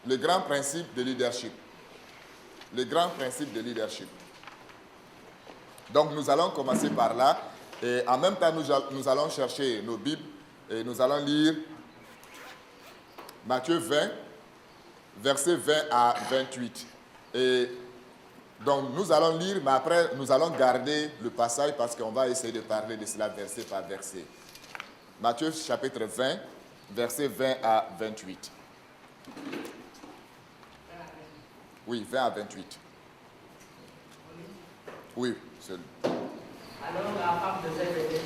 Le grand principe de leadership. Le grand principe de leadership. Donc nous allons commencer par là. Et en même temps, nous allons chercher nos Bibles et nous allons lire Matthieu 20, versets 20 à 28. Et donc nous allons lire, mais après nous allons garder le passage parce qu'on va essayer de parler de cela verset par verset. Matthieu chapitre 20, versets 20 à 28. Oui, 20 à 28. Oui, c'est lui. Alors la femme de Zébédée,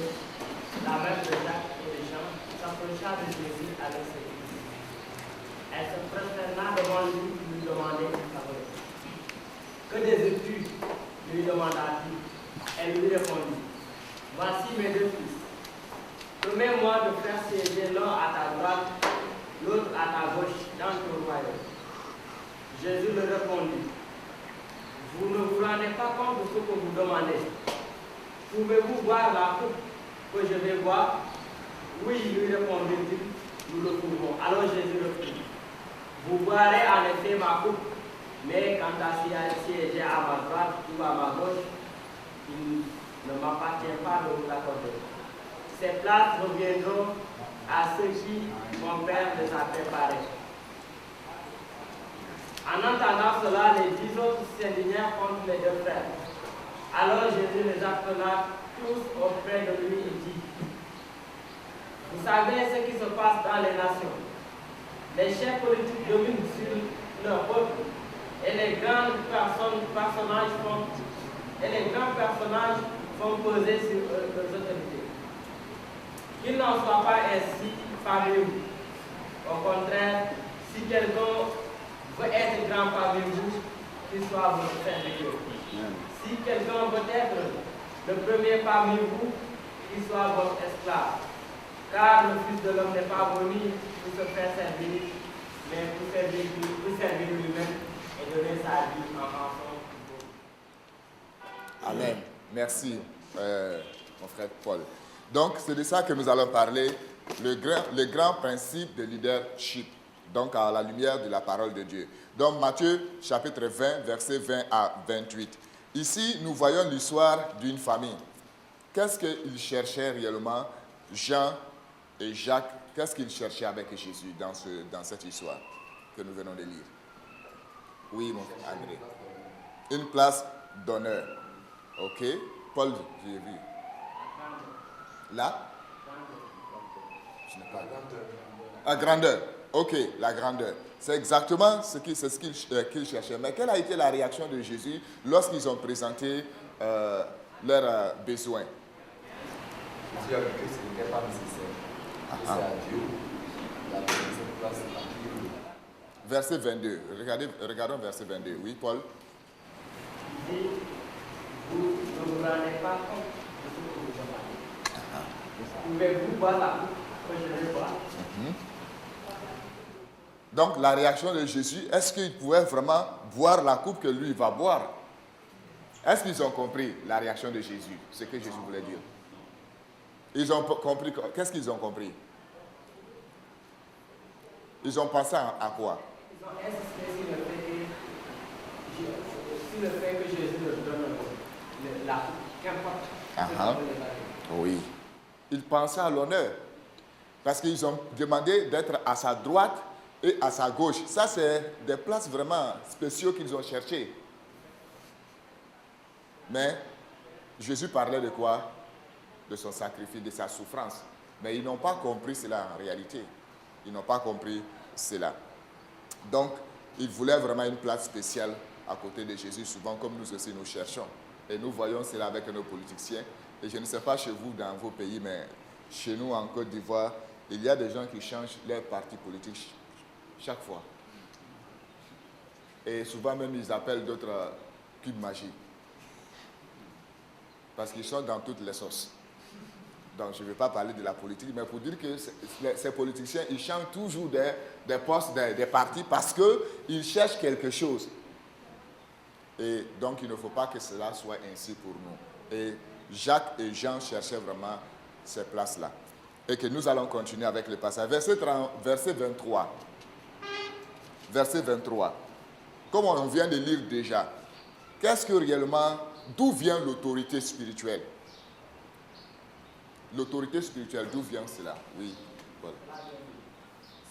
la mère de Jacques et de Jean, s'approcha de Jésus avec ses fils. Elle se prosterna devant lui pour lui demander une faveur. Que désires-tu lui demanda-t-il. Elle lui répondit, voici mes deux fils. Promets-moi de faire siéger l'un à ta droite, l'autre à ta gauche dans ton royaume. Jésus leur répondit, vous ne vous rendez pas compte de ce que vous demandez. Pouvez-vous boire la coupe que je vais boire? Oui, lui répondit-il, nous le pouvons. Alors Jésus reprit, vous boirez en effet ma coupe, mais quant à siéger à ma droite ou à ma gauche, il ne m'appartient pas de vous l'accorder. Ces places reviendront à ceux qui mon Père les a préparés. En entendant cela, les 10 autres s'indignèrent contre les deux frères. Alors Jésus les appela tous auprès de lui et dit, vous savez ce qui se passe dans les nations. Les chefs politiques dominent sur leur peuple et les grands personnages font peser sur leurs autorités. Qu'il n'en soit pas ainsi parmi vous. Au contraire, si quelqu'un veut être grand parmi vous, qu'il soit votre serviteur. Si quelqu'un veut être le premier parmi vous, qu'il soit votre esclave. Car le Fils de l'homme n'est pas venu pour se faire servir, mais pour servir lui-même et donner sa vie en rançon. Amen. Merci, mon frère Paul. Donc, c'est de ça que nous allons parler, le grand principe de leadership, donc à la lumière de la parole de Dieu. Donc, Matthieu, chapitre 20, versets 20 à 28. Ici, nous voyons l'histoire d'une famille. Qu'est-ce qu'ils cherchaient réellement, Jean et Jacques? Qu'est-ce qu'ils cherchaient avec Jésus dans cette histoire que nous venons de lire? Oui, mon frère André. Une place d'honneur. OK? Paul, j'ai vu. Là? Je n'ai pas. La grandeur. OK, la grandeur. C'est exactement ce qu'ils cherchaient. Mais quelle a été la réaction de Jésus lorsqu'ils ont présenté leurs besoins? Jésus a dit que ce n'était pas nécessaire. Que c'est à Dieu la cette place à Dieu. Verset 22. Regardons verset 22. Oui, Paul? Il dit, vous ne vous rendez pas compte de ce que vous demandez. Pouvez-vous boire la coupe que je vais boire? Donc, la réaction de Jésus, est-ce qu'ils pouvaient vraiment boire la coupe que lui va boire? Est-ce qu'ils ont compris la réaction de Jésus, ce que Jésus voulait dire? Ils ont compris, qu'est-ce qu'ils ont compris? Ils ont pensé à quoi? Ils ont insisté sur le fait que Jésus leur donne la coupe, qu'importe. Oui. Ils pensaient à l'honneur. Parce qu'ils ont demandé d'être à sa droite et à sa gauche. Ça, c'est des places vraiment spéciaux qu'ils ont cherchées. Mais Jésus parlait de quoi? De son sacrifice, de sa souffrance. Mais ils n'ont pas compris cela en réalité. Ils n'ont pas compris cela. Donc, ils voulaient vraiment une place spéciale à côté de Jésus, souvent comme nous aussi nous cherchons. Et nous voyons cela avec nos politiciens. Et je ne sais pas chez vous, dans vos pays, mais chez nous, en Côte d'Ivoire, il y a des gens qui changent leur parti politique chaque fois. Et souvent même, ils appellent d'autres cubes magiques. Parce qu'ils sont dans toutes les sauces. Donc, je ne vais pas parler de la politique, mais pour dire que ces politiciens, ils changent toujours des postes, des partis, parce qu'ils cherchent quelque chose. Et donc, il ne faut pas que cela soit ainsi pour nous. Et Jacques et Jean cherchaient vraiment ces places-là. Et que nous allons continuer avec le passage. Verset 23. verset 23. Comme on vient de lire déjà, qu'est-ce que réellement, d'où vient l'autorité spirituelle? L'autorité spirituelle, d'où vient cela? Oui, voilà.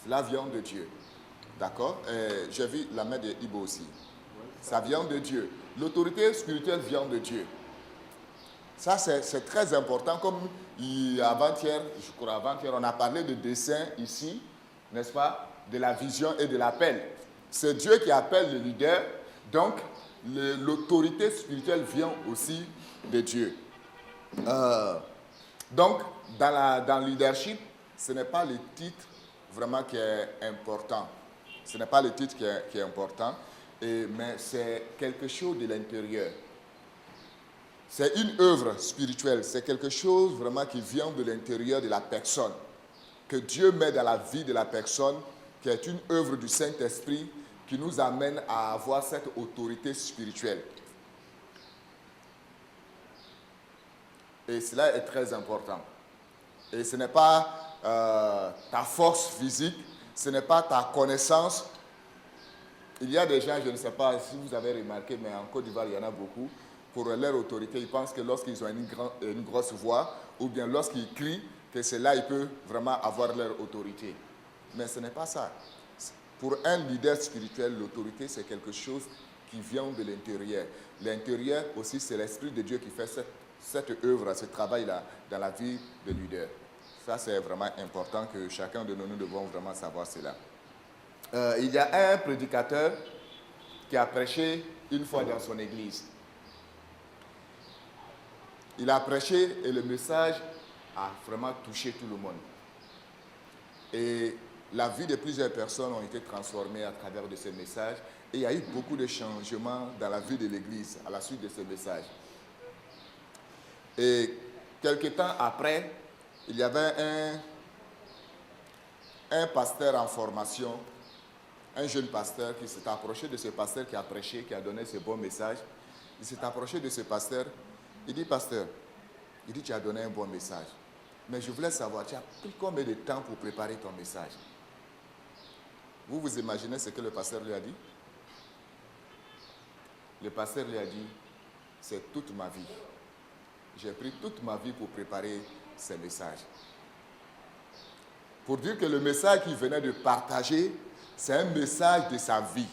Cela vient de Dieu. D'accord? J'ai vu la main de Ibo aussi. Ça vient de Dieu. L'autorité spirituelle vient de Dieu. Ça, c'est très important. Comme avant-hier, je crois avant-hier, on a parlé de dessein ici, n'est-ce pas? De la vision et de l'appel. C'est Dieu qui appelle le leader. Donc, l'autorité spirituelle vient aussi de Dieu. Donc, dans le leadership, ce n'est pas le titre vraiment qui est important. Ce n'est pas le titre qui est important, mais c'est quelque chose de l'intérieur. C'est une œuvre spirituelle, c'est quelque chose vraiment qui vient de l'intérieur de la personne, que Dieu met dans la vie de la personne, qui est une œuvre du Saint-Esprit qui nous amène à avoir cette autorité spirituelle. Et cela est très important. Et ce n'est pas ta force physique, ce n'est pas ta connaissance. Il y a des gens, je ne sais pas si vous avez remarqué, mais en Côte d'Ivoire, il y en a beaucoup. Pour leur autorité, ils pensent que lorsqu'ils ont une grosse voix, ou bien lorsqu'ils crient, que c'est là qu'ils peuvent vraiment avoir leur autorité. Mais ce n'est pas ça. Pour un leader spirituel, l'autorité, c'est quelque chose qui vient de l'intérieur. L'intérieur aussi, c'est l'Esprit de Dieu qui fait cette œuvre, ce travail-là dans la vie de leader. Ça, c'est vraiment important que chacun de nous devons vraiment savoir cela. Il y a un prédicateur qui a prêché une fois dans son église. Il a prêché et le message a vraiment touché tout le monde. Et la vie de plusieurs personnes ont été transformées à travers de ce message. Et il y a eu beaucoup de changements dans la vie de l'église à la suite de ce message. Et quelque temps après, il y avait un pasteur en formation, un jeune pasteur qui s'est approché de ce pasteur qui a prêché, qui a donné ce bon message. Il s'est approché de ce pasteur. Il dit, pasteur, il dit, tu as donné un bon message. Mais je voulais savoir, tu as pris combien de temps pour préparer ton message? Vous vous imaginez ce que le pasteur lui a dit? Le pasteur lui a dit, c'est toute ma vie. J'ai pris toute ma vie pour préparer ce message. Pour dire que le message qu'il venait de partager, c'est un message de sa vie.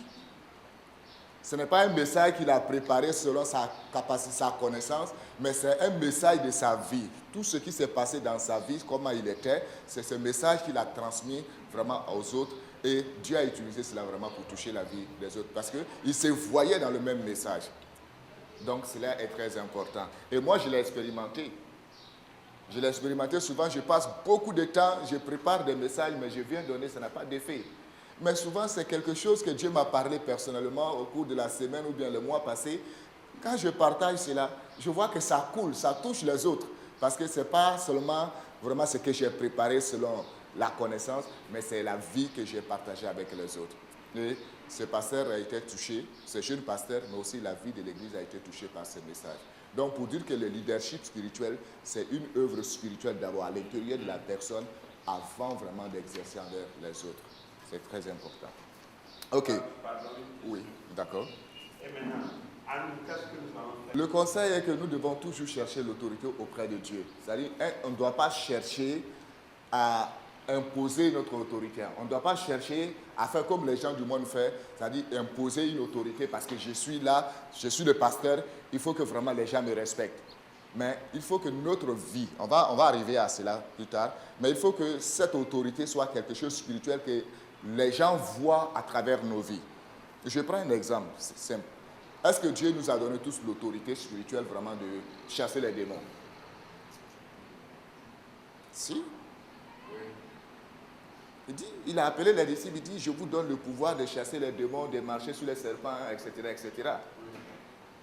Ce n'est pas un message qu'il a préparé selon sa capacité, sa connaissance, mais c'est un message de sa vie. Tout ce qui s'est passé dans sa vie, comment il était, c'est ce message qu'il a transmis vraiment aux autres. Et Dieu a utilisé cela vraiment pour toucher la vie des autres. Parce qu'il se voyait dans le même message. Donc cela est très important. Et moi, je l'ai expérimenté. Je l'ai expérimenté souvent. Je passe beaucoup de temps, je prépare des messages, mais je viens donner, ça n'a pas d'effet. Mais souvent, c'est quelque chose que Dieu m'a parlé personnellement au cours de la semaine ou bien le mois passé. Quand je partage cela, je vois que ça coule, ça touche les autres. Parce que ce n'est pas seulement vraiment ce que j'ai préparé selon la connaissance, mais c'est la vie que j'ai partagée avec les autres. Et ce pasteur a été touché, ce jeune pasteur, mais aussi la vie de l'Église a été touchée par ce message. Donc, pour dire que le leadership spirituel, c'est une œuvre spirituelle d'abord à l'intérieur de la personne avant vraiment d'exercer envers les autres. C'est très important. Ok. Pardon. Oui, d'accord. Et maintenant, à nous, qu'est-ce que nous allons faire? Le conseil est que nous devons toujours chercher l'autorité auprès de Dieu. C'est-à-dire, on ne doit pas chercher à imposer notre autorité. On ne doit pas chercher à faire comme les gens du monde font, c'est-à-dire imposer une autorité parce que je suis là, je suis le pasteur, il faut que vraiment les gens me respectent. Mais il faut que notre vie, on va arriver à cela plus tard, mais il faut que cette autorité soit quelque chose de spirituel que les gens voient à travers nos vies. Je prends un exemple, c'est simple. Est-ce que Dieu nous a donné tous l'autorité spirituelle vraiment de chasser les démons? Si. Il a appelé les disciples, il dit, je vous donne le pouvoir de chasser les démons, de marcher sur les serpents, etc., etc.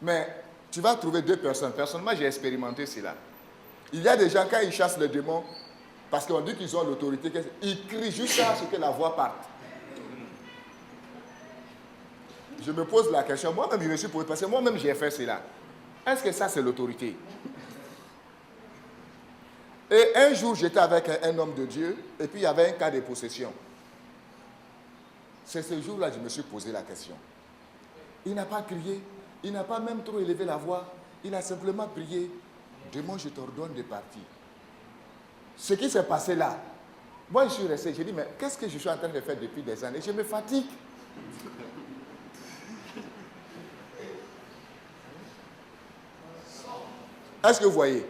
Mais tu vas trouver deux personnes. Personnellement, j'ai expérimenté cela. Il y a des gens, quand ils chassent les démons, parce qu'on dit qu'ils ont l'autorité, ils crient jusqu'à ce que la voix parte. Je me pose la question, moi-même, je me suis posé, parce que moi-même, j'ai fait cela. Est-ce que ça, c'est l'autorité? Et un jour, j'étais avec un homme de Dieu, et puis il y avait un cas de possession. C'est ce jour-là que je me suis posé la question. Il n'a pas crié, il n'a pas même trop élevé la voix, il a simplement prié. Demain, je t'ordonne de partir. Ce qui s'est passé là, moi je suis resté, j'ai dit, mais qu'est-ce que je suis en train de faire depuis des années? Je me fatigue. Est-ce que vous voyez?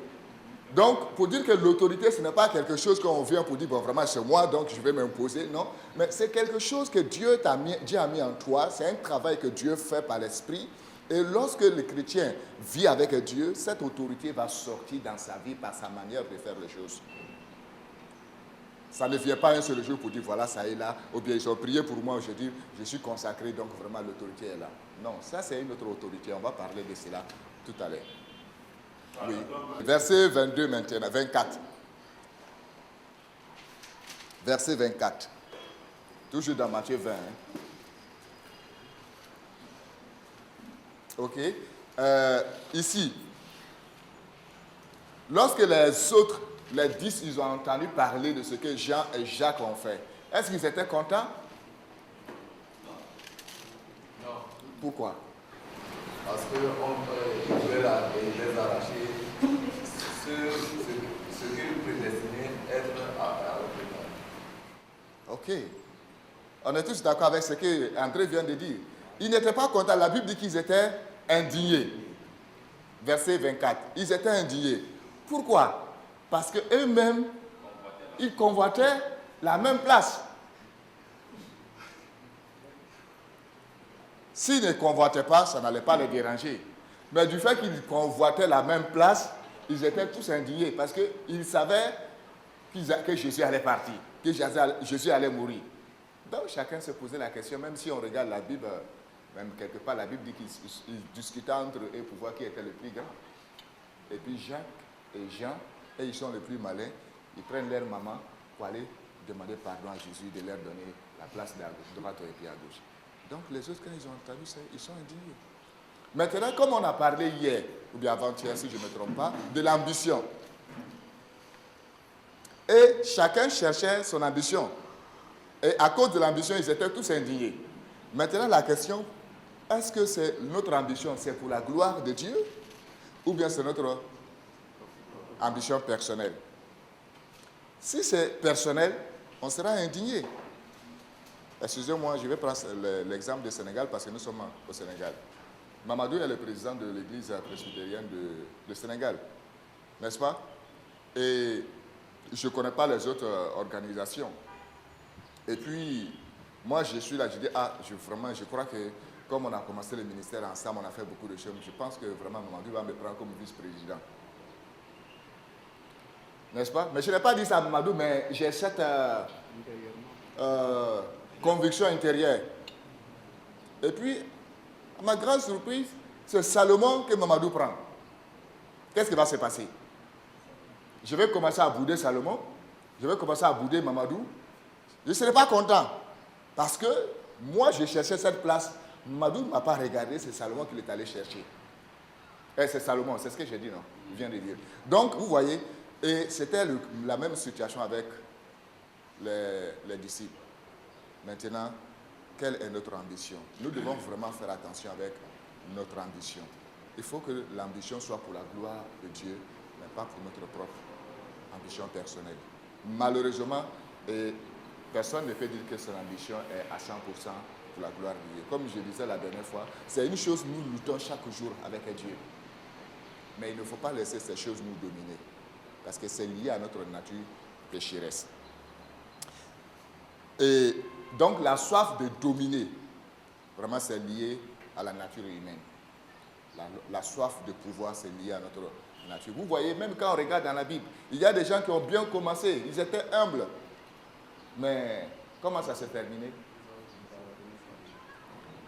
Donc, pour dire que l'autorité, ce n'est pas quelque chose qu'on vient pour dire, bon, vraiment, c'est moi, donc je vais m'imposer. Non, mais c'est quelque chose que Dieu a mis en toi. C'est un travail que Dieu fait par l'Esprit. Et lorsque le chrétien vit avec Dieu, cette autorité va sortir dans sa vie par sa manière de faire les choses. Ça ne vient pas un seul jour pour dire, voilà, ça est là. Ou bien ils ont prié pour moi aujourd'hui, je suis consacré, donc vraiment l'autorité est là. Non, ça c'est une autre autorité. On va parler de cela tout à l'heure. Oui. Verset 22 maintenant, 24. Verset 24. Toujours dans Matthieu 20. Ok. Ici, lorsque les autres, les 10, ils ont entendu parler de ce que Jean et Jacques ont fait, est-ce qu'ils étaient contents? Non. Pourquoi? Parce qu'on pouvait les arracher ce qu'ils prédestinaient être à l'hôpital. Ok. On est tous d'accord avec ce que André vient de dire. Ils n'étaient pas contents. La Bible dit qu'ils étaient indignés. Verset 24. Ils étaient indignés. Pourquoi? Parce qu'eux-mêmes, ils convoitaient la même place. S'ils ne convoitaient pas, ça n'allait pas les déranger. Mais du fait qu'ils convoitaient la même place, ils étaient tous indignés parce qu'ils savaient que Jésus allait partir, que Jésus allait mourir. Donc chacun se posait la question, même si on regarde la Bible, même quelque part la Bible dit qu'ils discutaient entre eux pour voir qui était le plus grand. Et puis Jacques et Jean, et ils sont les plus malins, ils prennent leur maman pour aller demander pardon à Jésus de leur donner la place de droite et puis à gauche. Donc les autres, quand ils ont entendu ça, ils sont indignés. Maintenant, comme on a parlé hier, ou bien avant-hier, si je ne me trompe pas, de l'ambition. Et chacun cherchait son ambition. Et à cause de l'ambition, ils étaient tous indignés. Maintenant, la question, est-ce que c'est notre ambition, c'est pour la gloire de Dieu, ou bien c'est notre ambition personnelle? Si c'est personnel, on sera indigné. Excusez-moi, je vais prendre l'exemple du Sénégal parce que nous sommes au Sénégal. Mamadou est le président de l'église presbytérienne de Sénégal, n'est-ce pas? Et je ne connais pas les autres organisations. Et puis, moi, je suis là, je dis, je crois que comme on a commencé le ministère ensemble, on a fait beaucoup de choses. Je pense que vraiment Mamadou va me prendre comme vice-président. N'est-ce pas? Mais je n'ai pas dit ça à Mamadou, mais j'ai cette conviction intérieure. Et puis, à ma grande surprise, c'est Salomon que Mamadou prend. Qu'est-ce qui va se passer? Je vais commencer à bouder Salomon, je vais commencer à bouder Mamadou. Je ne serai pas content. Parce que moi, je cherchais cette place. Mamadou ne m'a pas regardé, c'est Salomon qui l'est allé chercher. Et c'est Salomon, c'est ce que j'ai dit, non? Il vient de dire. Donc, vous voyez, et c'était la même situation avec les disciples. Maintenant, quelle est notre ambition? Nous devons vraiment faire attention avec notre ambition. Il faut que l'ambition soit pour la gloire de Dieu, mais pas pour notre propre ambition personnelle. Malheureusement, personne ne peut dire que son ambition est à 100% pour la gloire de Dieu. Comme je disais la dernière fois, c'est une chose, nous luttons chaque jour avec Dieu. Mais il ne faut pas laisser ces choses nous dominer, parce que c'est lié à notre nature pécheresse. Et donc la soif de dominer, vraiment c'est lié à la nature humaine. La soif de pouvoir, c'est lié à notre nature. Vous voyez, même quand on regarde dans la Bible, il y a des gens qui ont bien commencé, ils étaient humbles. Mais comment ça s'est terminé?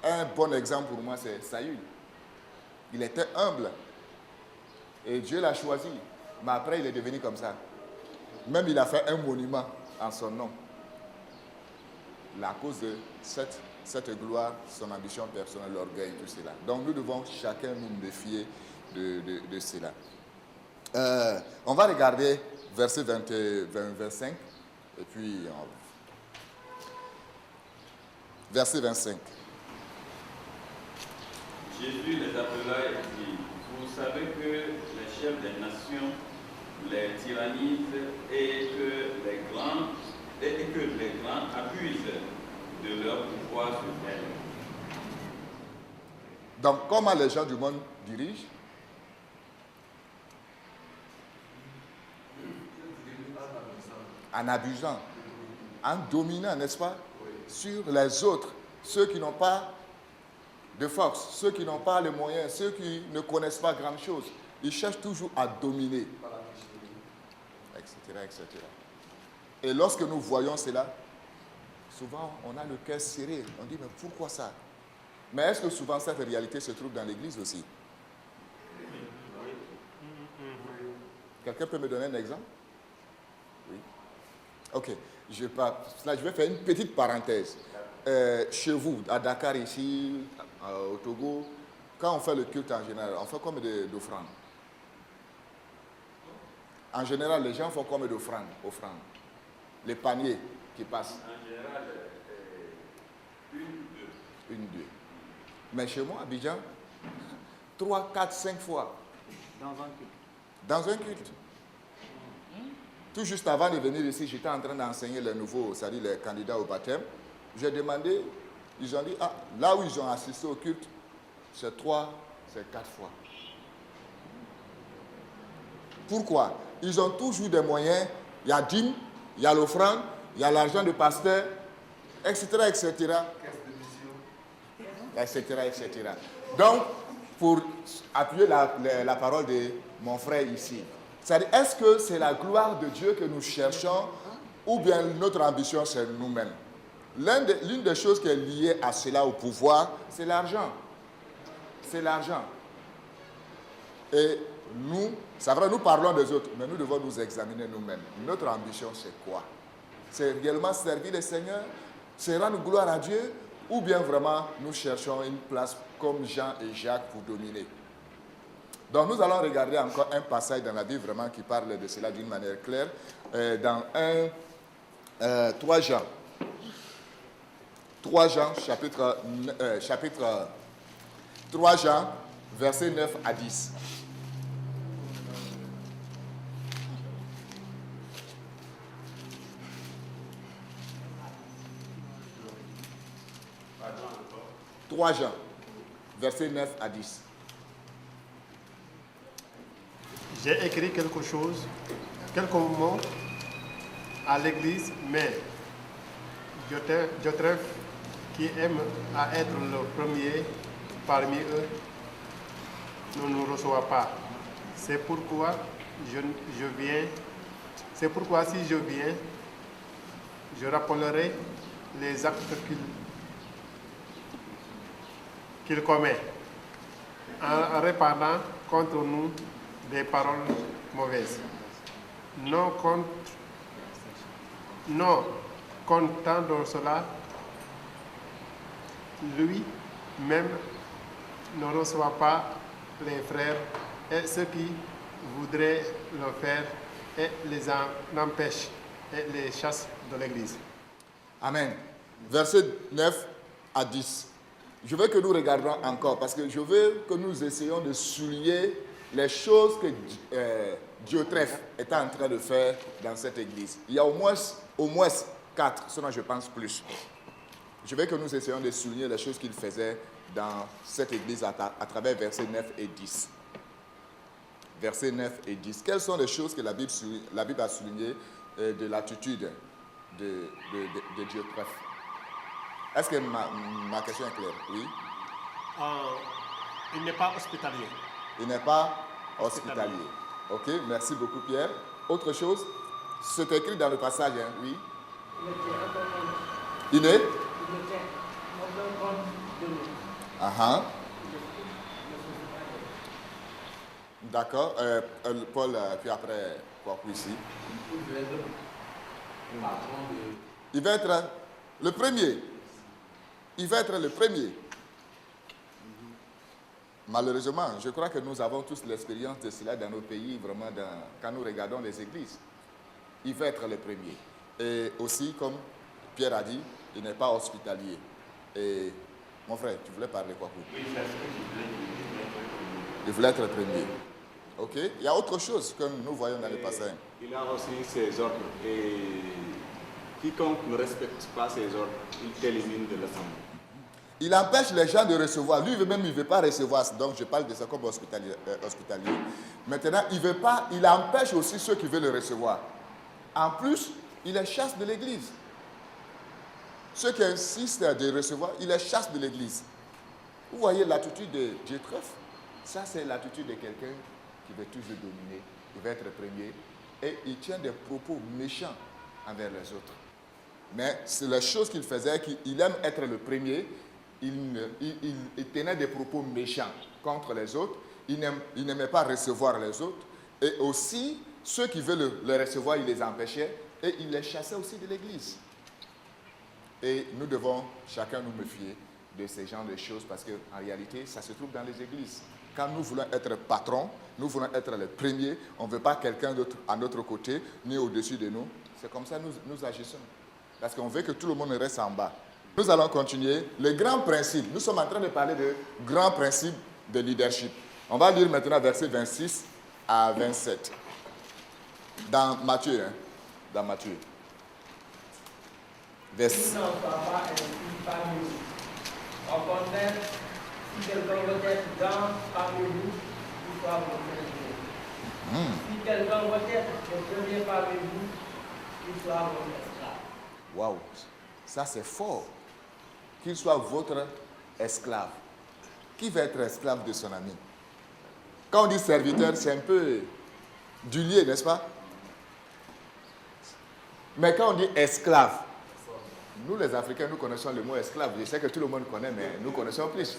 Un bon exemple pour moi, c'est Saül. Il était humble. Et Dieu l'a choisi. Mais après, il est devenu comme ça. Même il a fait un monument en son nom. À cause de cette gloire, son ambition personnelle, l'orgueil, tout cela. Donc nous devons chacun nous méfier de cela. On va regarder verset 25. Et puis, verset 25. Jésus les appela et dit, vous savez que les chefs des nations les tyrannisent et que les grands abusent de leur pouvoir sur elles. Donc, comment les gens du monde dirigent? En abusant, en dominant, n'est-ce pas, sur les autres, ceux qui n'ont pas de force, ceux qui n'ont pas les moyens, ceux qui ne connaissent pas grand-chose. Ils cherchent toujours à dominer, etc., etc. Et lorsque nous voyons cela, souvent on a le cœur serré. On dit, mais pourquoi ça? Mais est-ce que souvent cette réalité se trouve dans l'église aussi? Quelqu'un peut me donner un exemple? Oui. Ok, je vais faire une petite parenthèse. Chez vous, à Dakar, ici, au Togo, quand on fait le culte en général, on fait combien d'offrandes? En général, les gens font combien d'offrandes? Les paniers qui passent? En général, Une, deux. Mais chez moi, à Abidjan, 3, 4, 5 fois. Dans un culte. Tout juste avant de venir ici, j'étais en train d'enseigner les nouveaux, c'est-à-dire les candidats au baptême. J'ai demandé, ils ont dit, ah, là où ils ont assisté au culte, c'est 3, c'est 4 fois. Pourquoi? Ils ont toujours des moyens, il y a dîme, il y a l'offrande, il y a l'argent de pasteur, etc., etc. Etc., etc. Donc, pour appuyer la parole de mon frère ici, c'est-à-dire, est-ce que c'est la gloire de Dieu que nous cherchons ou bien notre ambition, c'est nous-mêmes? L'une des choses qui est liée à cela, au pouvoir, c'est l'argent. C'est l'argent. Et nous, c'est vrai, nous parlons des autres, mais nous devons nous examiner nous-mêmes. Notre ambition, c'est quoi? C'est réellement servir le Seigneur? C'est rendre gloire à Dieu? Ou bien vraiment, nous cherchons une place comme Jean et Jacques pour dominer? Donc nous allons regarder encore un passage dans la Bible vraiment qui parle de cela d'une manière claire. Dans 3 Jean. 3 Jean, chapitre 3 Jean, versets 9 à 10. « 3 Jean, versets 9 à 10. J'ai écrit quelque chose, quelques mots à l'église, mais Diotrephe, qui aime à être le premier parmi eux, ne nous reçoit pas. C'est pourquoi je viens. C'est pourquoi si je viens, je rappellerai les actes qu'il commet, en répandant contre nous des paroles mauvaises. Non content de cela, lui-même ne reçoit pas les frères et ceux qui voudraient le faire et les en empêchent et les chassent de l'église. Amen. Verset 9 à 10. Je veux que nous regardions encore parce que je veux que nous essayions de souligner les choses que Diotrephe est en train de faire dans cette église. Il y a au moins 4, sinon je pense plus. Je veux que nous essayions de souligner les choses qu'il faisait dans cette église à travers versets 9 et 10. Versets 9 et 10. Quelles sont les choses que la Bible a soulignées de l'attitude de Diotrephe? Est-ce que ma question est claire? Oui. Il n'est pas hospitalier. Il n'est pas hospitalier. Ok, merci beaucoup Pierre. Autre chose? C'est écrit dans le passage, hein? Oui. Il est? D'accord. Paul, puis après, quoi ici? Il va être le premier. Il va être le premier. Malheureusement, je crois que nous avons tous l'expérience de cela dans nos pays, vraiment, quand nous regardons les églises. Il va être le premier. Et aussi, comme Pierre a dit, il n'est pas hospitalier. Et mon frère, tu voulais parler quoi pour Oui, c'est ce que je voulais dire. Il voulait être le premier. Ok. Il y a autre chose que nous voyons dans le passage. Il a aussi ses ordres et quiconque ne respecte pas ses ordres, il t'élimine de l'assemblée. Il empêche les gens de recevoir. Lui-même, il ne veut pas recevoir. Donc, je parle de ça comme hospitalier. Maintenant, il veut pas. Il empêche aussi ceux qui veulent le recevoir. En plus, il les chasse de l'église. Ceux qui insistent de recevoir, il les chasse de l'église. Vous voyez l'attitude de Jethro? Ça, c'est l'attitude de quelqu'un qui veut toujours dominer. Il veut être premier. Et il tient des propos méchants envers les autres. Mais c'est la chose qu'il faisait, qu'il aime être le premier. Il tenait des propos méchants contre les autres. Il n'aimait pas recevoir les autres. Et aussi, ceux qui veulent le recevoir, il les empêchait. Et il les chassait aussi de l'église. Et nous devons chacun nous méfier de ces genres de choses parce qu'en réalité, ça se trouve dans les églises. Quand nous voulons être patrons, nous voulons être les premiers, on ne veut pas quelqu'un d'autre à notre côté, ni au-dessus de nous. C'est comme ça que nous agissons. Parce qu'on veut que tout le monde reste en bas. Nous allons continuer. Le grand principe, nous sommes en train de parler de grand principe de leadership. On va lire maintenant versets 26 à 27. Dans Matthieu. Dans Matthieu. Qu'il n'en soit pas ainsi parmi vous. Au contraire, si quelqu'un veut être grand parmi vous, qu'il soit votre premier. Si quelqu'un veut être le premier parmi vous, qu'il soit votre esclave. Waouh, ça c'est fort. Qu'il soit votre esclave. Qui veut être esclave de son ami? Quand on dit serviteur, c'est un peu du lié, n'est-ce pas? Mais quand on dit esclave, nous les Africains, nous connaissons le mot esclave. Je sais que tout le monde connaît, mais nous connaissons plus.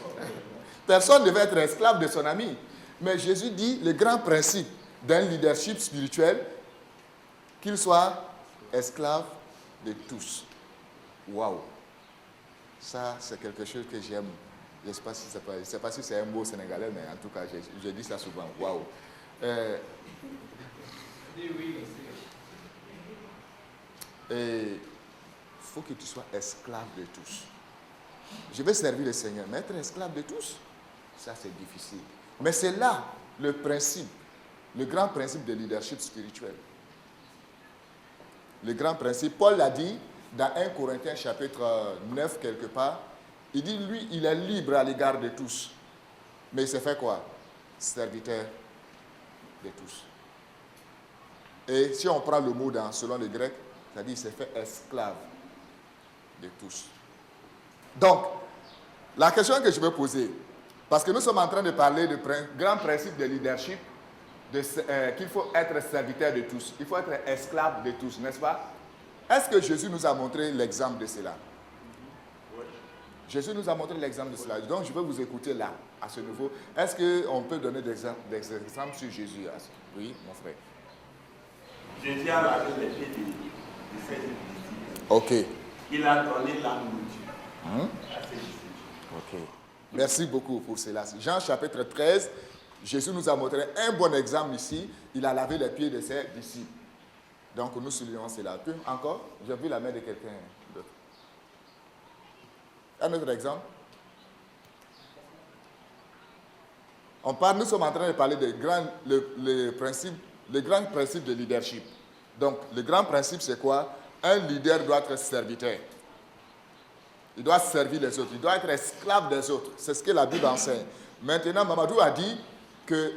Personne ne veut être esclave de son ami. Mais Jésus dit le grand principe d'un leadership spirituel, qu'il soit esclave de tous. Waouh! Ça, c'est quelque chose que j'aime. Je ne sais pas si c'est un mot sénégalais, mais en tout cas, je dis ça souvent. Waouh! Et il faut que tu sois esclave de tous. Je vais servir le Seigneur, mais être esclave de tous, ça c'est difficile. Mais c'est là le principe, le grand principe de leadership spirituel. Le grand principe, Paul l'a dit dans 1 Corinthiens chapitre 9 quelque part, il dit lui, il est libre à l'égard de tous. Mais il s'est fait quoi? Serviteur de tous. Et si on prend le mot selon le grec, ça dit il s'est fait esclave de tous. Donc, la question que je veux poser, parce que nous sommes en train de parler de grand principe de leadership, qu'il faut être serviteur de tous, il faut être esclave de tous, n'est-ce pas? Est-ce que Jésus nous a montré l'exemple de cela? Oui. Jésus nous a montré l'exemple de cela. Donc, je vais vous écouter là, à ce niveau. Est-ce qu'on peut donner des exemples sur Jésus? Oui, mon frère. Jésus a lavé les pieds de ses disciples. Ok. Il a donné la nourriture à ses disciples. Ok. Merci beaucoup pour cela. Jean chapitre 13, Jésus nous a montré un bon exemple ici. Il a lavé les pieds de ses disciples. Donc nous soulignons cela. Puis encore, j'ai vu la main de quelqu'un d'autre. Un autre exemple. Nous sommes en train de parler de le grand principe de leadership. Donc le grand principe c'est quoi? Un leader doit être serviteur. Il doit servir les autres. Il doit être esclave des autres. C'est ce que la Bible enseigne. Maintenant, Mamadou a dit que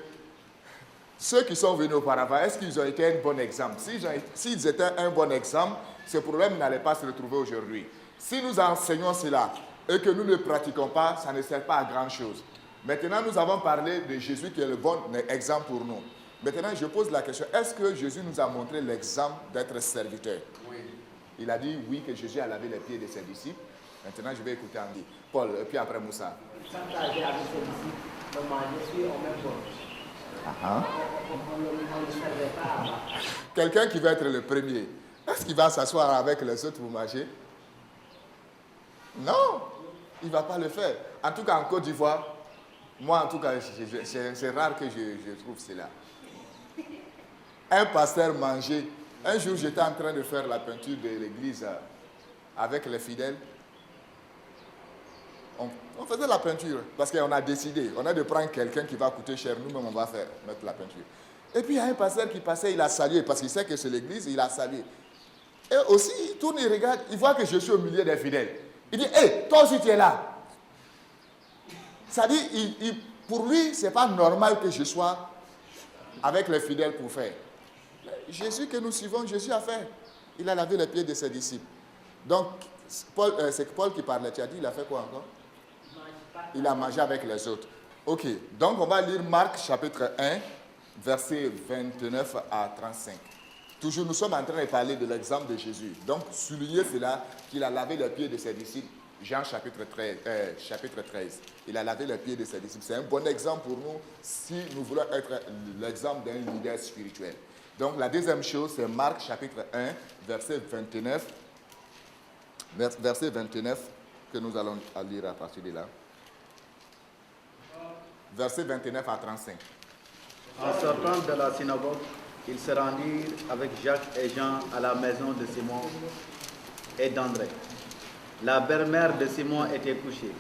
ceux qui sont venus auparavant, est-ce qu'ils ont été un bon exemple? S'ils étaient un bon exemple, ce problème n'allait pas se retrouver aujourd'hui. Si nous enseignons cela et que nous ne pratiquons pas, ça ne sert pas à grand-chose. Maintenant, nous avons parlé de Jésus qui est le bon exemple pour nous. Maintenant, je pose la question, est-ce que Jésus nous a montré l'exemple d'être serviteur? Oui. Il a dit oui, que Jésus a lavé les pieds de ses disciples. Maintenant, je vais écouter Andy, Paul, et puis après Moussa. S'engager avec ses disciples, le manger sur au même bon. On ne le savait pas avant. Quelqu'un qui veut être le premier, est-ce qu'il va s'asseoir avec les autres pour manger? Non, il ne va pas le faire. En tout cas, en Côte d'Ivoire, moi, en tout cas, c'est rare que je trouve cela. Un pasteur mangeait. Un jour, j'étais en train de faire la peinture de l'église avec les fidèles. on faisait la peinture parce qu'on a décidé, on a de prendre quelqu'un qui va coûter cher, nous-mêmes on va mettre la peinture. Et puis il y a un pasteur qui passait, il a salué parce qu'il sait que c'est l'église, il a salué. Et aussi, il tourne, il regarde, il voit que je suis au milieu des fidèles. Il dit, hé, toi aussi tu es là. Ça dit, pour lui, ce n'est pas normal que je sois avec les fidèles pour faire. Jésus que nous suivons, Jésus a fait. Il a lavé les pieds de ses disciples. Donc, c'est Paul qui parlait. Tu as dit, il a fait quoi encore? Il a mangé avec les autres. Ok, donc on va lire Marc chapitre 1, versets 29 à 35. Toujours, nous sommes en train de parler de l'exemple de Jésus. Donc, soulignez cela, qu'il a lavé les pieds de ses disciples. Jean chapitre 13. Il a lavé les pieds de ses disciples. C'est un bon exemple pour nous si nous voulons être l'exemple d'un leader spirituel. Donc, la deuxième chose, c'est Marc chapitre 1, verset 29. Verset 29 que nous allons lire à partir de là. Verset 29 à 35. En sortant de la synagogue, ils se rendirent avec Jacques et Jean à la maison de Simon et d'André. La belle-mère de Simon était couchée,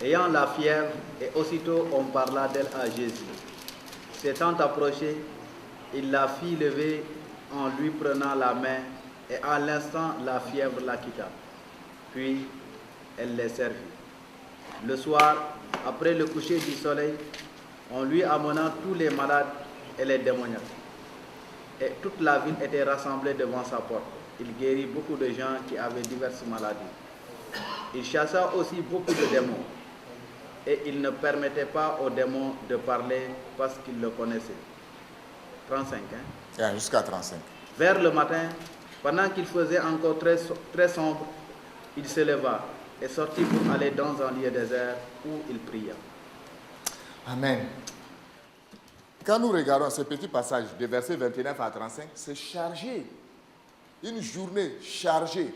ayant la fièvre, et aussitôt on parla d'elle à Jésus. S'étant approché, il la fit lever en lui prenant la main, et à l'instant la fièvre la quitta. Puis elle les servit. Le soir, après le coucher du soleil, on lui amena tous les malades et les démoniaques. Et toute la ville était rassemblée devant sa porte. Il guérit beaucoup de gens qui avaient diverses maladies. Il chassa aussi beaucoup de démons. Et il ne permettait pas aux démons de parler parce qu'ils le connaissaient. 35, hein? Jusqu'à 35. Vers le matin, pendant qu'il faisait encore très sombre, il se leva et sortit pour aller dans un lieu désert où il pria. Amen. Quand nous regardons ce petit passage de versets 29 à 35, c'est chargé. Une journée chargée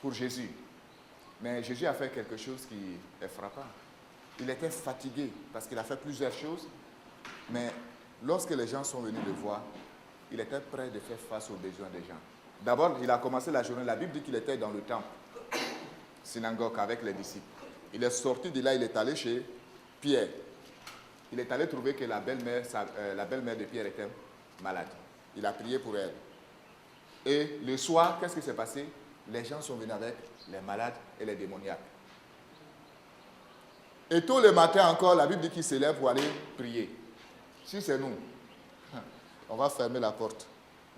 pour Jésus. Mais Jésus a fait quelque chose qui est frappant. Il était fatigué parce qu'il a fait plusieurs choses. Mais lorsque les gens sont venus le voir, il était prêt de faire face aux besoins des gens. D'abord, il a commencé la journée. La Bible dit qu'il était dans le temple, synagogue, avec les disciples. Il est sorti de là, il est allé chez Pierre. Il est allé trouver que la belle-mère de Pierre était malade. Il a prié pour elle. Et le soir, qu'est-ce qui s'est passé? Les gens sont venus avec les malades et les démoniaques. Et tôt le matin encore, la Bible dit qu'il se lève pour aller prier. Si c'est nous, on va fermer la porte.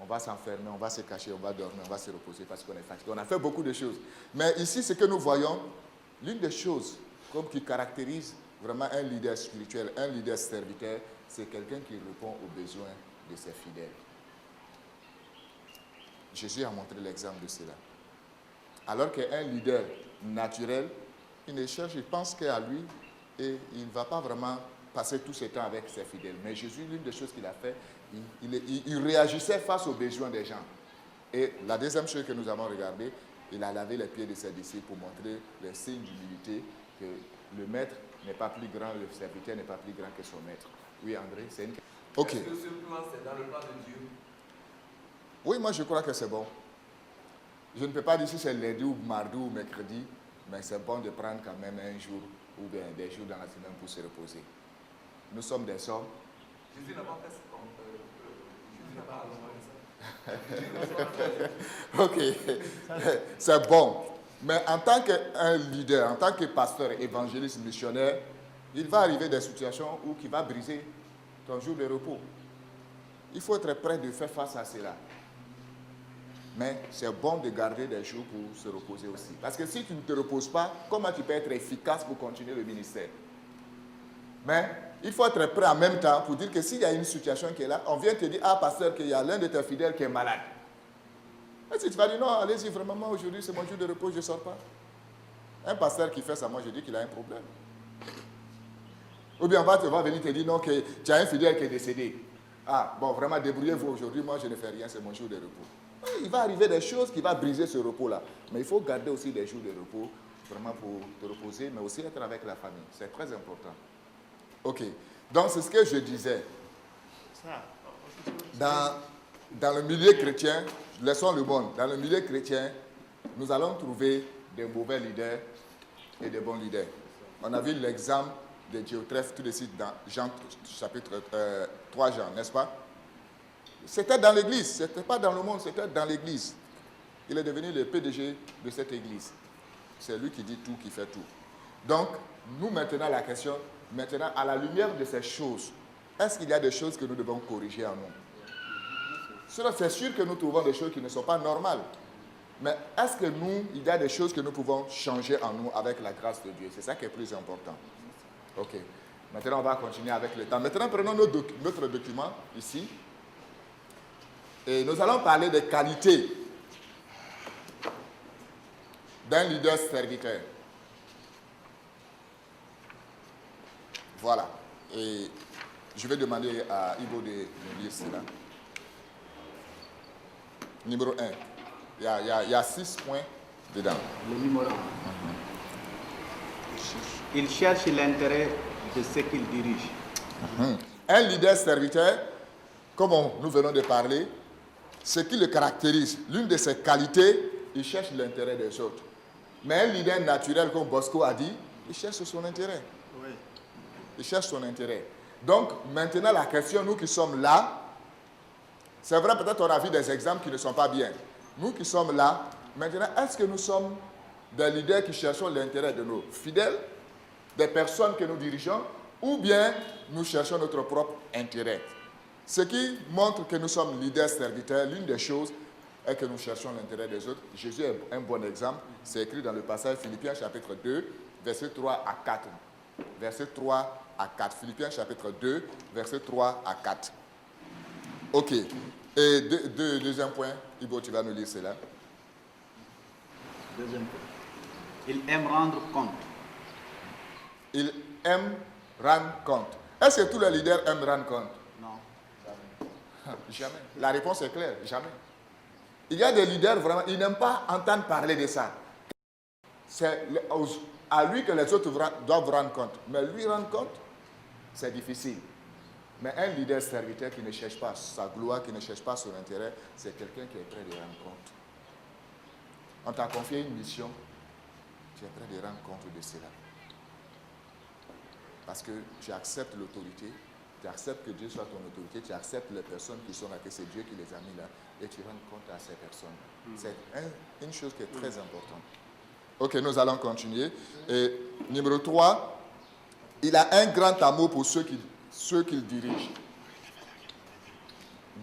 On va s'enfermer, on va se cacher, on va dormir, on va se reposer parce qu'on est fatigué. On a fait beaucoup de choses. Mais ici, ce que nous voyons, l'une des choses comme qui caractérise vraiment un leader spirituel, un leader serviteur, c'est quelqu'un qui répond aux besoins de ses fidèles. Jésus a montré l'exemple de cela. Alors qu'un leader naturel, il ne cherche, il pense qu'à lui et il ne va pas vraiment passer tout ce temps avec ses fidèles. Mais Jésus, l'une des choses qu'il a fait, il réagissait face aux besoins des gens. Et la deuxième chose que nous avons regardée, il a lavé les pieds de ses disciples pour montrer le signe d'humilité que le maître n'est pas plus grand, le serviteur n'est pas plus grand que son maître. Oui, André, c'est une... Ok. Est-ce que ce plan, c'est dans le plan de Dieu? Oui, moi je crois que c'est bon. Je ne peux pas dire si c'est lundi ou mardi ou mercredi, mais c'est bon de prendre quand même un jour ou bien des jours dans la semaine pour se reposer. Nous sommes des hommes. Jésus n'a pas fait ça comme Jésus n'a pas besoin de ça. Ok, c'est bon. Mais en tant qu'un leader, en tant que pasteur, évangéliste, missionnaire, il va arriver des situations où il va briser ton jour de repos. Il faut être prêt de faire face à cela. Mais c'est bon de garder des jours pour se reposer aussi. Parce que si tu ne te reposes pas, comment tu peux être efficace pour continuer le ministère? Mais il faut être prêt en même temps pour dire que s'il y a une situation qui est là, on vient te dire, ah pasteur, qu'il y a l'un de tes fidèles qui est malade. Et si tu vas dire, non, allez-y, vraiment, moi aujourd'hui c'est mon jour de repos, je ne sors pas. Un pasteur qui fait ça, moi je dis qu'il a un problème. Ou bien on va venir te dire, non, que tu as un fidèle qui est décédé. Ah, bon, vraiment, débrouillez-vous aujourd'hui, moi je ne fais rien, c'est mon jour de repos. Il va arriver des choses qui vont briser ce repos-là. Mais il faut garder aussi des jours de repos, vraiment pour te reposer, mais aussi être avec la famille. C'est très important. Ok. Donc, c'est ce que je disais. Dans le milieu chrétien, laissons le monde. Dans le milieu chrétien, nous allons trouver des mauvais leaders et des bons leaders. On a vu l'exemple de Diotrephe tout de suite dans Jean chapitre 3 Jean, n'est-ce pas? C'était dans l'église, ce n'était pas dans le monde, c'était dans l'église. Il est devenu le PDG de cette église. C'est lui qui dit tout, qui fait tout. Donc, nous maintenant, la question, maintenant, à la lumière de ces choses, est-ce qu'il y a des choses que nous devons corriger en nous? C'est sûr que nous trouvons des choses qui ne sont pas normales. Mais est-ce que nous, il y a des choses que nous pouvons changer en nous avec la grâce de Dieu? C'est ça qui est plus important. Ok. Maintenant, on va continuer avec le temps. Maintenant, prenons notre document ici. Et nous allons parler des qualités d'un leader serviteur. Voilà. Et je vais demander à Ivo de lire cela. Numéro 1. Il y a 6 points dedans. Le numéro 1. Il cherche l'intérêt de ce qu'il dirige. Un leader serviteur, comme nous venons de parler, ce qui le caractérise, l'une de ses qualités, il cherche l'intérêt des autres. Mais un leader naturel, comme Bosco a dit, il cherche son intérêt. Oui. Il cherche son intérêt. Donc, maintenant, la question, nous qui sommes là, c'est vrai, peut-être on a vu des exemples qui ne sont pas bien. Nous qui sommes là, maintenant, est-ce que nous sommes des leaders qui cherchons l'intérêt de nos fidèles, des personnes que nous dirigeons, ou bien nous cherchons notre propre intérêt? Ce qui montre que nous sommes leaders serviteurs, l'une des choses est que nous cherchons l'intérêt des autres. Jésus est un bon exemple. C'est écrit dans le passage Philippiens chapitre 2, versets 3 à 4. Versets 3 à 4. Philippiens chapitre 2, versets 3 à 4. Ok. Et deuxième point, Ibo, tu vas nous lire cela. Deuxième point. Il aime rendre compte. Il aime rendre compte. Est-ce que tous les leaders aiment rendre compte? Non. Jamais. La réponse est claire, jamais. Il y a des leaders, vraiment, ils n'aiment pas entendre parler de ça. C'est à lui que les autres doivent rendre compte. Mais lui rendre compte, c'est difficile. Mais un leader serviteur qui ne cherche pas sa gloire, qui ne cherche pas son intérêt, c'est quelqu'un qui est prêt de rendre compte. On t'a confié une mission, tu es prêt de rendre compte de cela. Parce que tu acceptes l'autorité, tu acceptes que Dieu soit ton autorité, tu acceptes les personnes qui sont là, que c'est Dieu qui les a mis là, et tu rends compte à ces personnes. C'est une chose qui est très importante. Ok, nous allons continuer. Et numéro 3, il a un grand amour pour ceux qu'il dirige.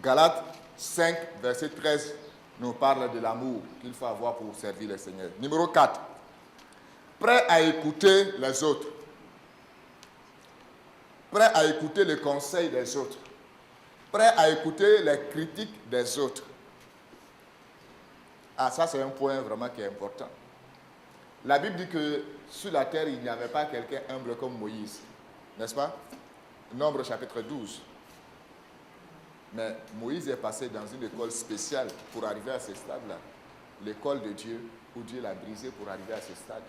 Galates 5, verset 13, nous parle de l'amour qu'il faut avoir pour servir le Seigneur. Numéro 4, prêt à écouter les autres. Prêt à écouter les conseils des autres. Prêt à écouter les critiques des autres. Ah, ça c'est un point vraiment qui est important. La Bible dit que sur la terre, il n'y avait pas quelqu'un humble comme Moïse. N'est-ce pas? Nombre chapitre 12. Mais Moïse est passé dans une école spéciale pour arriver à ce stade-là. L'école de Dieu, où Dieu l'a brisé pour arriver à ce stade.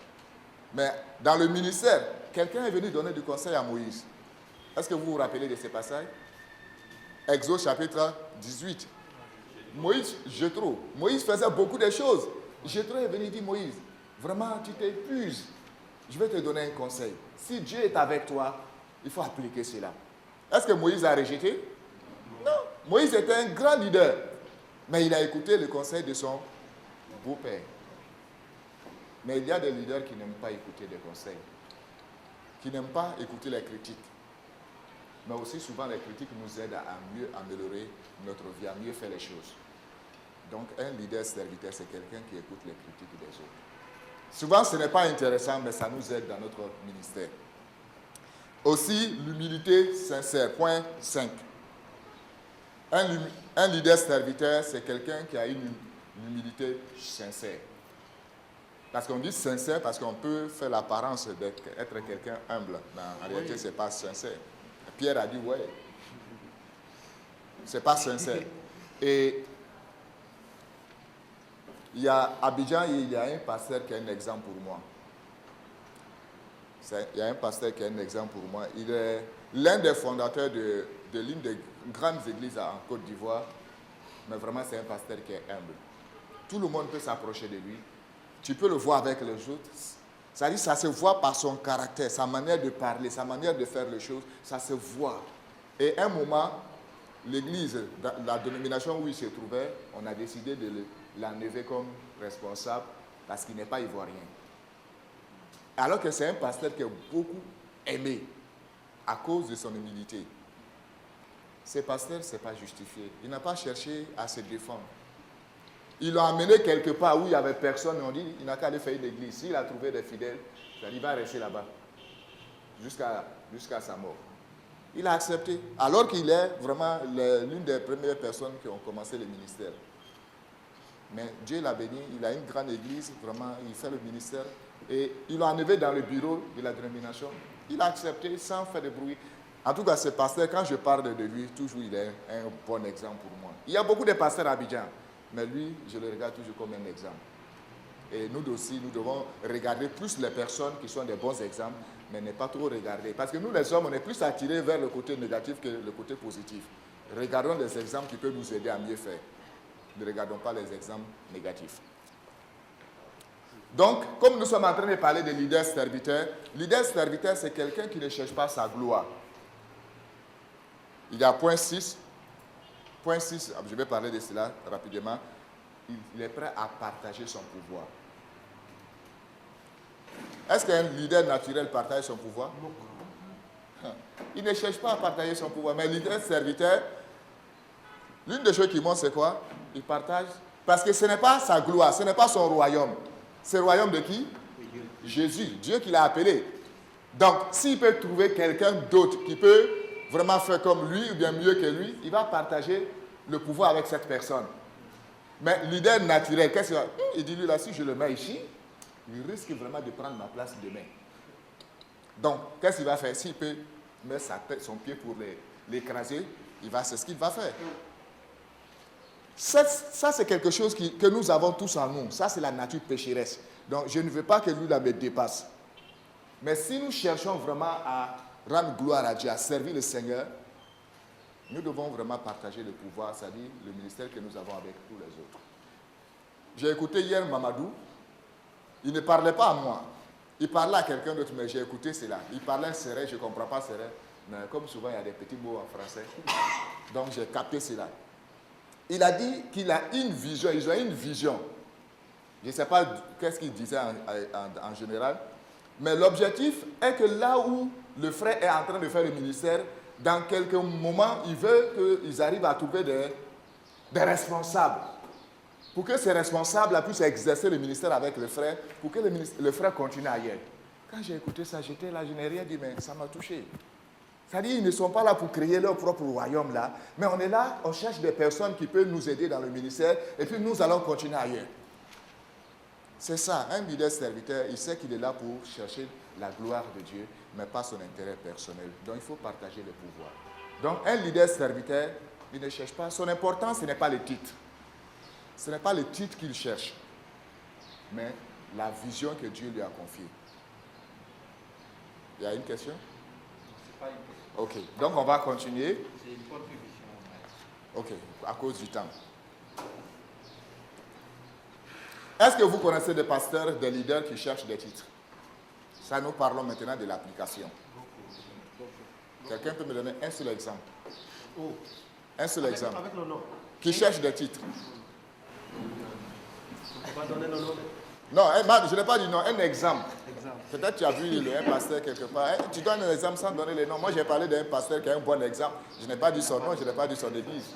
Mais dans le ministère, quelqu'un est venu donner du conseil à Moïse. Est-ce que vous vous rappelez de ces passages? Exode chapitre 18. Moïse, Jéthro. Moïse faisait beaucoup de choses. Jéthro est venu dire, Moïse, vraiment, tu t'épuises. Je vais te donner un conseil. Si Dieu est avec toi, il faut appliquer cela. Est-ce que Moïse a rejeté? Non. Moïse était un grand leader. Mais il a écouté le conseil de son beau-père. Mais il y a des leaders qui n'aiment pas écouter des conseils. Qui n'aiment pas écouter les critiques. Mais aussi souvent les critiques nous aident à mieux améliorer notre vie, à mieux faire les choses. Donc un leader serviteur, c'est quelqu'un qui écoute les critiques des autres. Souvent ce n'est pas intéressant, mais ça nous aide dans notre ministère. Aussi l'humilité sincère, point 5. Un leader serviteur, c'est quelqu'un qui a une humilité sincère. Parce qu'on dit sincère parce qu'on peut faire l'apparence d'être quelqu'un humble. Mais en réalité, ce n'est pas sincère. Pierre a dit, ouais, c'est pas sincère. Et il y a à Abidjan, il y a un pasteur qui est un exemple pour moi. Il y a un pasteur qui est un exemple pour moi. Il est l'un des fondateurs de l'une des grandes églises en Côte d'Ivoire. Mais vraiment, c'est un pasteur qui est humble. Tout le monde peut s'approcher de lui. Tu peux le voir avec les autres. C'est-à-dire ça se voit par son caractère, sa manière de parler, sa manière de faire les choses, ça se voit. Et à un moment, l'église, la dénomination où il se trouvait, on a décidé de l'enlever comme responsable parce qu'il n'est pas ivoirien. Alors que c'est un pasteur qui est beaucoup aimé à cause de son humilité. Ce pasteur ne s'est pas justifié. Il n'a pas cherché à se défendre. Ils l'ont amené quelque part où il n'y avait personne. On dit il n'a qu'à aller faire une église. S'il a trouvé des fidèles, il va rester là-bas jusqu'à sa mort. Il a accepté. Alors qu'il est vraiment l'une des premières personnes qui ont commencé le ministère. Mais Dieu l'a béni. Il a une grande église. Vraiment, il fait le ministère. Et ils l'ont enlevé dans le bureau de la dénomination. Il a accepté sans faire de bruit. En tout cas, ce pasteur, quand je parle de lui, toujours il est un bon exemple pour moi. Il y a beaucoup de pasteurs à Abidjan. Mais lui, je le regarde toujours comme un exemple. Et nous aussi, nous devons regarder plus les personnes qui sont des bons exemples, mais ne pas trop regarder. Parce que nous, les hommes, on est plus attirés vers le côté négatif que le côté positif. Regardons les exemples qui peuvent nous aider à mieux faire. Ne regardons pas les exemples négatifs. Donc, comme nous sommes en train de parler de leader serviteur, c'est quelqu'un qui ne cherche pas sa gloire. Il y a point 6. Point 6, je vais parler de cela rapidement. Il est prêt à partager son pouvoir. Est-ce qu'un leader naturel partage son pouvoir? Il ne cherche pas à partager son pouvoir. Mais leader serviteur, l'une des choses qui montre, c'est quoi? Il partage. Parce que ce n'est pas sa gloire, ce n'est pas son royaume. C'est le royaume de qui? Jésus, Dieu qui l'a appelé. Donc, s'il peut trouver quelqu'un d'autre qui peut vraiment faire comme lui ou bien mieux que lui, il va partager le pouvoir avec cette personne. Mais leader naturel, qu'est-ce qu'il va? Il dit, lui là, si je le mets ici, il risque vraiment de prendre ma place demain. Donc, qu'est-ce qu'il va faire? S'il peut mettre son pied pour l'écraser, c'est ce qu'il va faire. Ça, c'est quelque chose que nous avons tous en nous. Ça, c'est la nature pécheresse. Donc, je ne veux pas que lui là me dépasse. Mais si nous cherchons vraiment à rendre gloire à Dieu, à servir le Seigneur, nous devons vraiment partager le pouvoir, c'est-à-dire le ministère que nous avons avec tous les autres. J'ai écouté hier Mamadou. Il ne parlait pas à moi. Il parlait à quelqu'un d'autre, mais j'ai écouté cela. Il parlait serré, je ne comprends pas serré. Mais comme souvent, il y a des petits mots en français. Donc, j'ai capté cela. Il a dit qu'il a une vision. Ils ont une vision. Je ne sais pas qu'est-ce qu'il disait en général. Mais l'objectif est que là où le frère est en train de faire le ministère, dans quelques moments, il veut qu'ils arrivent à trouver des responsables. Pour que ces responsables puissent exercer le ministère avec le frère, pour que le frère continue ailleurs. Quand j'ai écouté ça, j'étais là, je n'ai rien dit, mais ça m'a touché. C'est-à-dire qu'ils ne sont pas là pour créer leur propre royaume là, mais on est là, on cherche des personnes qui peuvent nous aider dans le ministère, et puis nous allons continuer ailleurs. C'est ça, un leader serviteur, il sait qu'il est là pour chercher la gloire de Dieu, mais pas son intérêt personnel. Donc il faut partager le pouvoir. Donc un leader serviteur, il ne cherche pas, son importance, ce n'est pas le titre. Ce n'est pas le titre qu'il cherche, mais la vision que Dieu lui a confiée. Il y a une question? C'est pas une question. Ok, donc on va continuer. C'est une contribution. Ok, à cause du temps. Est-ce que vous connaissez des pasteurs, des leaders qui cherchent des titres? Ça, nous parlons maintenant de l'application. Quelqu'un peut me donner un seul exemple? Un seul exemple. Avec le nom. Qui cherche des titres? On va donner le nom. Non, je n'ai pas dit non, un exemple. Peut-être tu as vu un pasteur quelque part. Tu donnes un exemple sans donner le nom. Moi, j'ai parlé d'un pasteur qui a un bon exemple. Je n'ai pas dit son nom, je n'ai pas dit son église.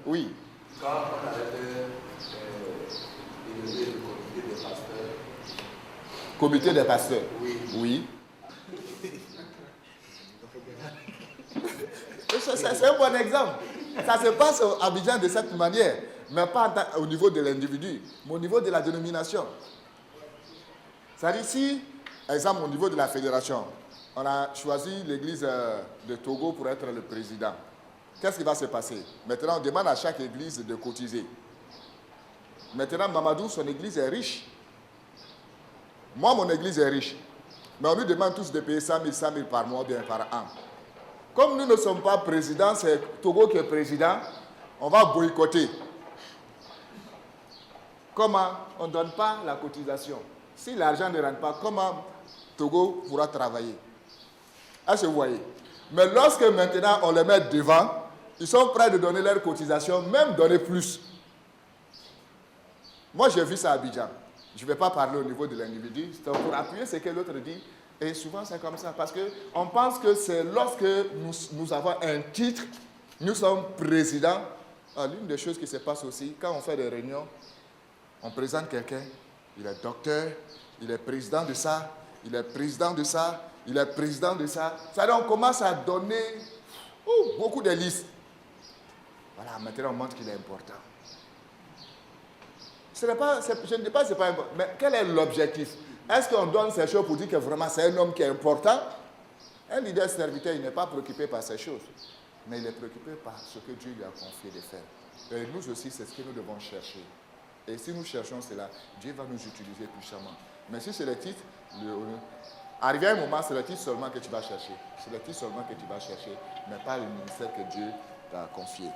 Oui. Quand on avait élevé le comité des pasteurs. Comité des pasteurs? Oui. Oui. C'est un bon exemple. Ça se passe à Abidjan de cette manière, mais pas au niveau de l'individu, mais au niveau de la dénomination. C'est-à-dire ici, exemple au niveau de la fédération, on a choisi l'église de Togo pour être le président. Qu'est-ce qui va se passer? Maintenant, on demande à chaque église de cotiser. Maintenant, Mamadou, son église est riche. Moi, mon église est riche. Mais on nous demande tous de payer 100 000 par mois, bien par an. Comme nous ne sommes pas présidents, c'est Togo qui est président, on va boycotter. Comment? On ne donne pas la cotisation. Si l'argent ne rentre pas, comment Togo pourra travailler. Est-ce que vous voyez? Mais lorsque maintenant on les met devant, ils sont prêts de donner leur cotisation, même donner plus. Moi, j'ai vu ça à Abidjan. Je ne vais pas parler au niveau de l'individu, c'est pour appuyer ce que l'autre dit. Et souvent, c'est comme ça. Parce qu'on pense que c'est lorsque nous avons un titre, nous sommes présidents. L'une des choses qui se passe aussi, quand on fait des réunions, on présente quelqu'un, il est docteur, il est président de ça, il est président de ça, il est président de ça. C'est-à-dire, on commence à donner beaucoup de listes. Voilà, maintenant, on montre qu'il est important. Je ne dis pas que ce n'est pas important, mais quel est l'objectif? Est-ce qu'on donne ces choses pour dire que vraiment c'est un homme qui est important? Un leader serviteur, il n'est pas préoccupé par ces choses, mais il est préoccupé par ce que Dieu lui a confié de faire. Et nous aussi, c'est ce que nous devons chercher. Et si nous cherchons cela, Dieu va nous utiliser puissamment. Mais si c'est le titre, arrivé à un moment, c'est le titre seulement que tu vas chercher. C'est le titre seulement que tu vas chercher, mais pas le ministère que Dieu t'a confié.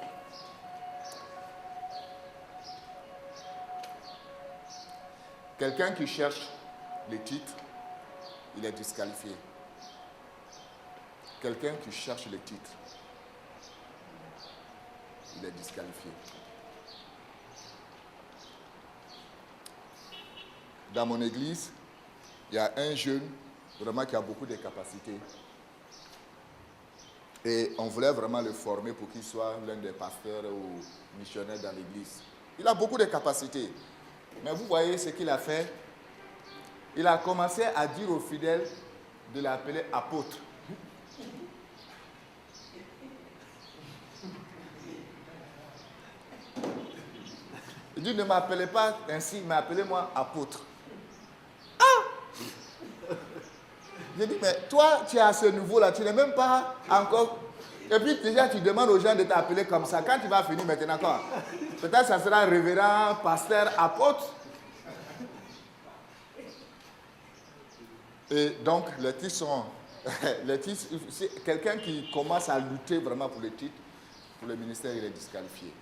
Quelqu'un qui cherche les titres, il est disqualifié. Quelqu'un qui cherche les titres, il est disqualifié. Dans mon église, il y a un jeune vraiment qui a beaucoup de capacités. Et on voulait vraiment le former pour qu'il soit l'un des pasteurs ou missionnaires dans l'église. Il a beaucoup de capacités. Mais vous voyez ce qu'il a fait? Il a commencé à dire aux fidèles de l'appeler apôtre. Il dit, ne m'appelez pas ainsi, mais appelez-moi apôtre. J'ai dit, mais toi, tu es à ce niveau-là, tu n'es même pas encore... Et puis déjà, tu demandes aux gens de t'appeler comme ça. Quand tu vas finir maintenant, quoi? Peut-être que ça sera révérend, pasteur, apôtre. Et donc, les titres sont... quelqu'un qui commence à lutter vraiment pour les titres, pour le ministère, il est disqualifié.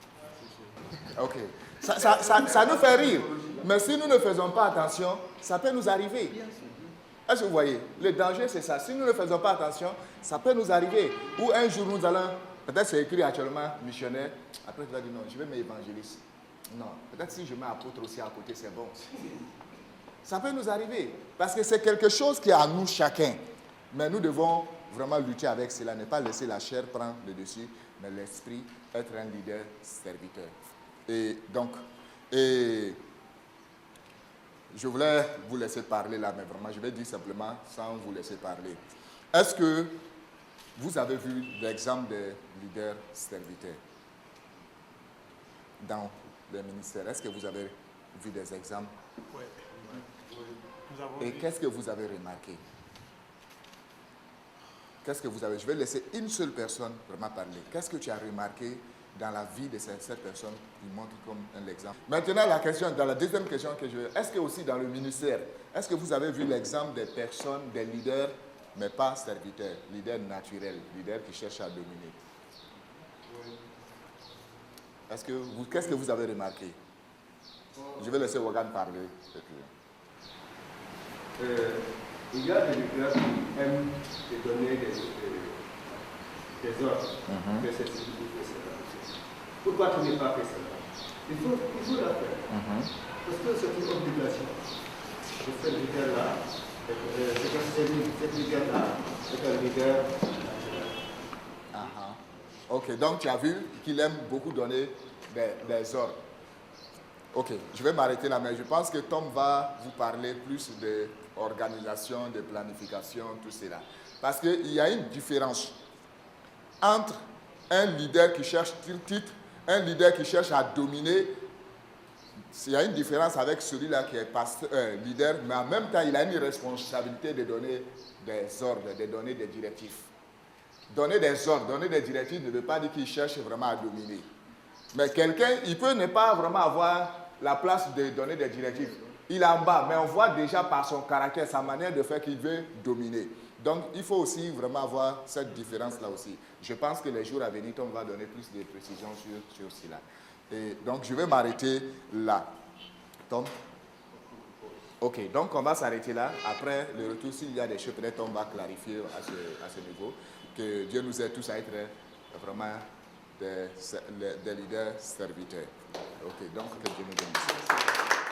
Ok. Ça nous fait rire. Mais si nous ne faisons pas attention, ça peut nous arriver. Est-ce que vous voyez? Le danger, c'est ça. Si nous ne faisons pas attention, ça peut nous arriver. Ou un jour, nous allons... Peut-être c'est écrit actuellement missionnaire. Après, tu vas dire non, je vais m'évangéliser. Non. Peut-être si je mets apôtre aussi à côté, c'est bon. Ça peut nous arriver. Parce que c'est quelque chose qui est à nous chacun. Mais nous devons vraiment lutter avec cela. Ne pas laisser la chair prendre le dessus, mais l'esprit, être un leader serviteur. Et donc, je voulais vous laisser parler là, mais vraiment, je vais dire simplement sans vous laisser parler. Est-ce que vous avez vu l'exemple des leaders serviteurs dans les ministères? Est-ce que vous avez vu des exemples? Oui. Et qu'est-ce que vous avez remarqué? Qu'est-ce que vous avez... Je vais laisser une seule personne vraiment parler. Qu'est-ce que tu as remarqué dans la vie de cette personne qui montre comme un exemple? Maintenant, dans la deuxième question que je veux, est-ce que aussi dans le ministère, est-ce que vous avez vu l'exemple des personnes, des leaders, mais pas serviteurs, leaders naturels, leaders qui cherchent à dominer? Qu'est-ce que vous avez remarqué? Je vais laisser Wagan parler. Il y a des leaders qui aiment te donner des ordres. Fais ceci, fais cela. Pourquoi tu n'as pas fait cela? Il faut la faire. Parce que c'est une obligation. Ce leader-là, cette leader-là, c'est un leader. Ok, donc tu as vu qu'il aime beaucoup donner des ordres. Ok, je vais m'arrêter là, mais je pense que Tom va vous parler plus d'organisation, de planification, tout cela. Parce qu'il y a une différence entre un leader qui cherche titre, un leader qui cherche à dominer. Il y a une différence avec celui-là qui est leader, mais en même temps, il a une responsabilité de donner des ordres, de donner des directives. Donner des ordres, donner des directives ne veut pas dire qu'il cherche vraiment à dominer. Mais quelqu'un, il peut ne pas vraiment avoir la place de donner des directives. Il est en bas, mais on voit déjà par son caractère, sa manière de faire qu'il veut dominer. Donc, il faut aussi vraiment avoir cette différence-là aussi. Je pense que les jours à venir, on va donner plus de précisions sur cela. Et donc, je vais m'arrêter là. Tom? Ok, donc on va s'arrêter là. Après le retour, s'il y a des choses, peut-être on va clarifier à ce niveau. Que Dieu nous aide tous à être vraiment des leaders serviteurs. Ok, donc que Dieu nous bénisse.